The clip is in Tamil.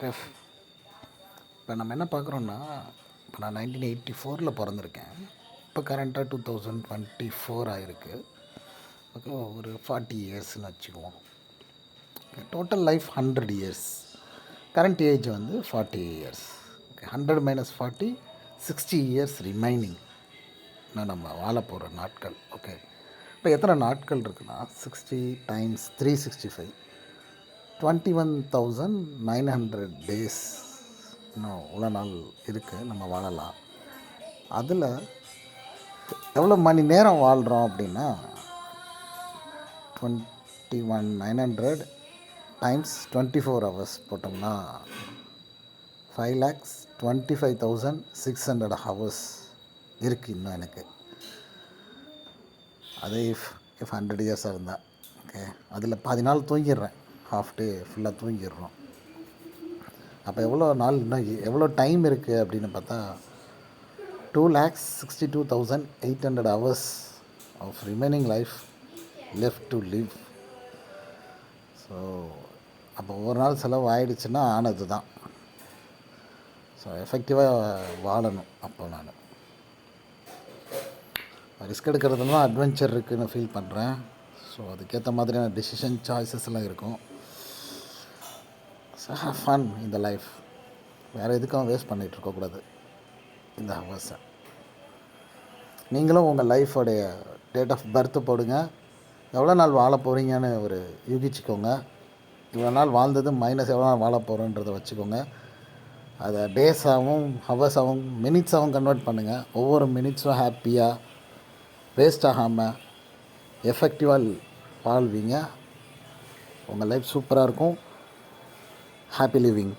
ரெஃப் இப்போ நம்ம என்ன பார்க்குறோன்னா, இப்போ நான் 1984 பிறந்திருக்கேன். இப்போ கரண்ட்டாக 2024 ஆயிருக்கு. ஓகே, ஒரு 40 இயர்ஸ்னு வச்சுக்குவோம். Total life 100 years. Current age வந்து 40 years. Okay, 100 minus 40 60 years remaining. இன்னும் நம்ம வாழ போகிற நாட்கள். ஓகே, இப்போ எத்தனை நாட்கள் இருக்குன்னா 60 டைம்ஸ் 365 21,900 டேஸ். இன்னும் இவ்வளோ நாள் இருக்குது, நம்ம வாழலாம். அதில் எவ்வளோ மணி நேரம் வாழ்கிறோம் அப்படின்னா 21,900 டைம்ஸ் 24 ஹவர்ஸ் போட்டோம்னா 5,25,600 ஹவர்ஸ் இருக்குது இன்னும் எனக்கு. அதே இஃப் 100 இயர்ஸாக இருந்தால் ஓகே, அதில் பாதி நாள் தூங்கிடுறேன், ஹாஃப் டே ஃபுல்லாக தூங்கிடுறோம். அப்போ எவ்வளோ நாள் இன்னும் எவ்வளோ டைம் இருக்குது அப்படின்னு பார்த்தா 2,62,800 hours of remaining life left to live. So அப்போ ஒரு நாள் செலவு ஆகிடுச்சுன்னா ஆனது தான். ஸோ எஃபெக்டிவாக வாழணும். அப்போ நான் ரிஸ்க் எடுக்கிறதுல தான் அட்வென்ச்சர் இருக்குதுன்னு ஃபீல் பண்ணுறேன். ஸோ அதுக்கேற்ற மாதிரியான டெசிஷன் சாய்ஸஸ்லாம் இருக்கும். ஸோ ஹேவ் ஃபன் இந்த லைஃப். வேறு எதுக்கும் வேஸ்ட் பண்ணிகிட்டு இருக்கக்கூடாது இந்த ஹவர்ஸை. நீங்களும் உங்கள் லைஃபோடைய டேட் ஆஃப் பர்த்து போடுங்க, எவ்வளோ நாள் வாழ போகிறீங்கன்னு ஒரு யூகிச்சிக்கோங்க. இவ்வளோ நாள் வாழ்ந்தது மைனஸ் எவ்வளோ நாள் வாழ போகிறோன்றதை வச்சுக்கோங்க. அதை டேஸாகவும் ஹவர்ஸாகவும் மினிட்ஸாகவும் கன்வெர்ட் பண்ணுங்கள். ஒவ்வொரு மினிட்ஸும் ஹாப்பியாக வேஸ்ட் ஆகாமல் எஃபெக்டிவாக வாழ்வீங்க. உங்கள் லைஃப் சூப்பராக இருக்கும். Happy living.